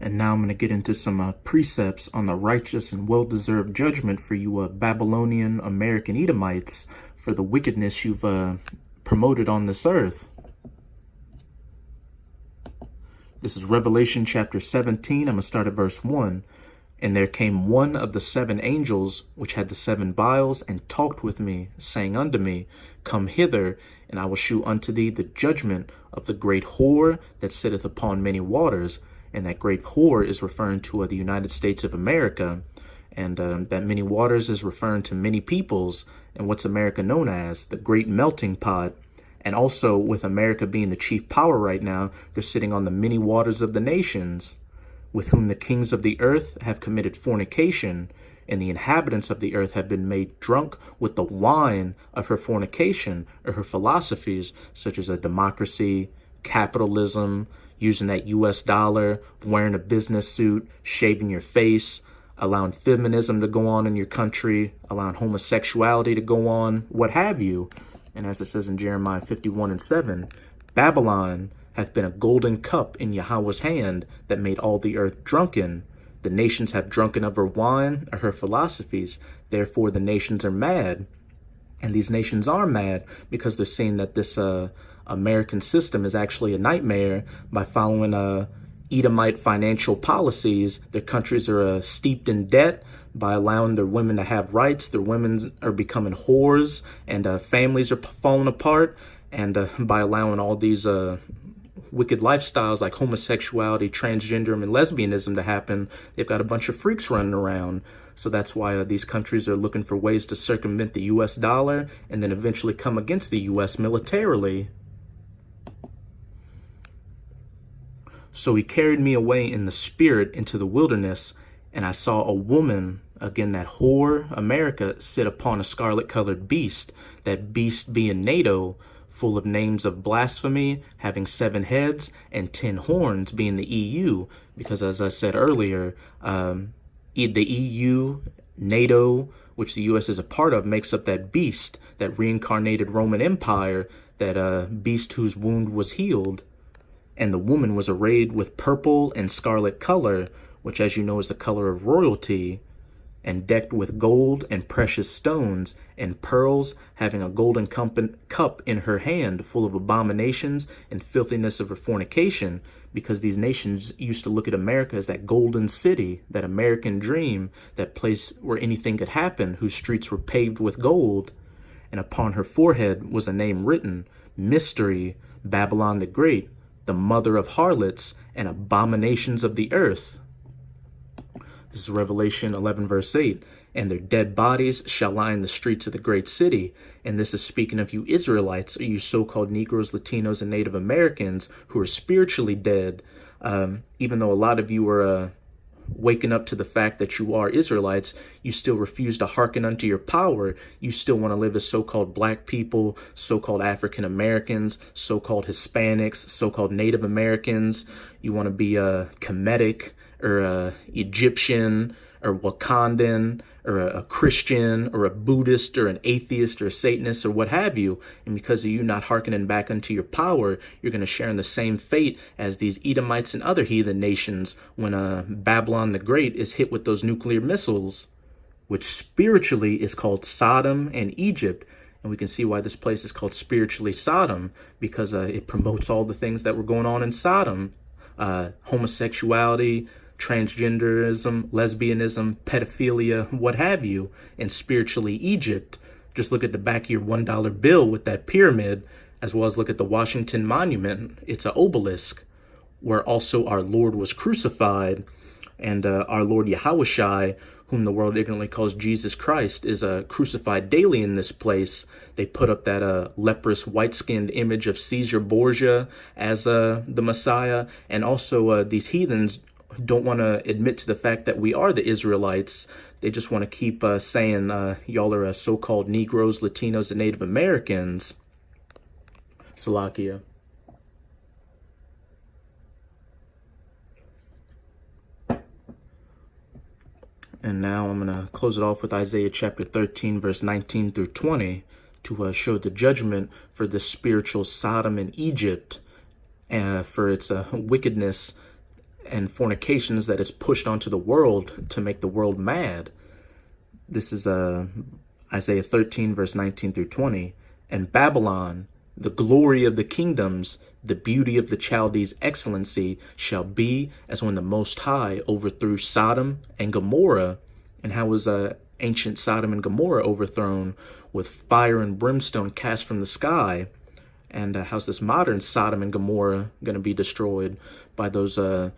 And now I'm going to get into some precepts on the righteous and well-deserved judgment for you Babylonian American Edomites for the wickedness you've promoted on this earth. This is Revelation chapter 17. I'm going to start at verse 1. And there came one of the 7 angels, which had the 7 vials, and talked with me, saying unto me, Come hither, and I will shew unto thee the judgment of the great whore that sitteth upon many waters. And that great whore is referring to the United States of America. And that many waters is referring to many peoples. And what's America known as? The great melting pot. And also, with America being the chief power right now, they're sitting on the many waters of the nations, with whom the kings of the earth have committed fornication, and the inhabitants of the earth have been made drunk with the wine of her fornication, or her philosophies, such as a democracy, capitalism, using that US dollar, wearing a business suit, shaving your face, allowing feminism to go on in your country, allowing homosexuality to go on, what have you. And as it says in Jeremiah 51:7, Babylon hath been a golden cup in Yahweh's hand that made all the earth drunken. The nations have drunken of her wine, or her philosophies. Therefore the nations are mad. And these nations are mad because they're seeing that this American system is actually a nightmare. By following Edomite financial policies, their countries are steeped in debt. By allowing their women to have rights, their women are becoming whores, and families are falling apart. And by allowing all these wicked lifestyles like homosexuality, transgenderism, and lesbianism to happen, they've got a bunch of freaks running around. So that's why these countries are looking for ways to circumvent the US dollar and then eventually come against the US militarily. So he carried me away in the spirit into the wilderness, and I saw a woman, again that whore, America, sit upon a scarlet-colored beast, that beast being NATO, full of names of blasphemy, having 7 heads and 10 horns, being the EU, because as I said earlier, the EU, NATO, which the US is a part of, makes up that beast, that reincarnated Roman Empire, that beast whose wound was healed. And the woman was arrayed with purple and scarlet color, which as you know is the color of royalty, and decked with gold and precious stones and pearls, having a golden cup in her hand, full of abominations and filthiness of her fornication, because these nations used to look at America as that golden city, that American dream, that place where anything could happen, whose streets were paved with gold. And upon her forehead was a name written, Mystery, Babylon the Great, the mother of harlots and abominations of the earth. This is Revelation 11 verse 8. And their dead bodies shall lie in the streets of the great city. And this is speaking of you Israelites, or you so-called Negroes, Latinos, and Native Americans who are spiritually dead. Even though a lot of you are waking up to the fact that you are Israelites, you still refuse to hearken unto your power. You still want to live as so-called black people, so-called African Americans, so-called Hispanics, so-called Native Americans. You want to be Kemetic, or Egyptian, or Wakandan, or a Christian, or a Buddhist, or an atheist, or a Satanist, or what have you. And because of you not hearkening back unto your power, you're going to share in the same fate as these Edomites and other heathen nations when Babylon the Great is hit with those nuclear missiles, which spiritually is called Sodom and Egypt. And we can see why this place is called spiritually Sodom, because it promotes all the things that were going on in Sodom. Homosexuality, transgenderism, lesbianism, pedophilia, what have you, and spiritually Egypt. Just look at the back of your $1 bill with that pyramid, as well as look at the Washington Monument. It's an obelisk where also our Lord was crucified, and our Lord Yahushai, whom the world ignorantly calls Jesus Christ, is crucified daily in this place. They put up that leprous, white-skinned image of Caesar Borgia as the Messiah, and also these heathens don't want to admit to the fact that we are the Israelites. They just want to keep saying y'all are so-called Negroes, Latinos, and Native Americans. Salakia. And now I'm going to close it off with Isaiah chapter 13, verse 19 through 20, to show the judgment for the spiritual Sodom and Egypt, for its wickedness and fornications that is pushed onto the world to make the world mad. This is Isaiah 13, verse 19 through 20. And Babylon, the glory of the kingdoms, the beauty of the Chaldees' excellency, shall be as when the Most High overthrew Sodom and Gomorrah. And how was ancient Sodom and Gomorrah overthrown? With fire and brimstone cast from the sky. And how's this modern Sodom and Gomorrah going to be destroyed? By those by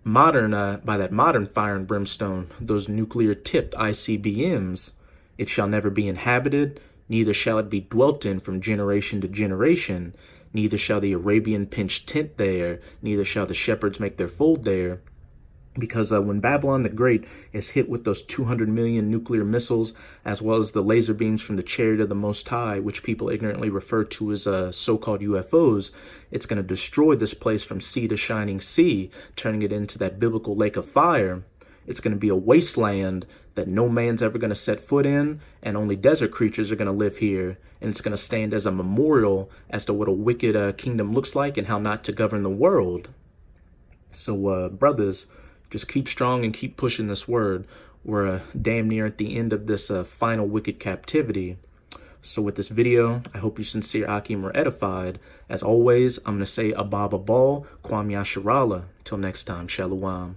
that modern fire and brimstone, those nuclear-tipped ICBMs. It shall never be inhabited, neither shall it be dwelt in from generation to generation. Neither shall the Arabian pitch tent there, neither shall the shepherds make their fold there. Because when Babylon the Great is hit with those 200 million nuclear missiles, as well as the laser beams from the chariot of the Most High, which people ignorantly refer to as so-called UFOs, it's going to destroy this place from sea to shining sea, turning it into that biblical lake of fire. It's going to be a wasteland that no man's ever going to set foot in, and only desert creatures are going to live here. And it's going to stand as a memorial as to what a wicked kingdom looks like and how not to govern the world. So, brothers, just keep strong and keep pushing this word. We're damn near at the end of this final wicked captivity. So with this video, I hope you sincere Akim were edified. As always, I'm going to say Ababa Ball, Kwam Yasharala. Till next time, Shalom.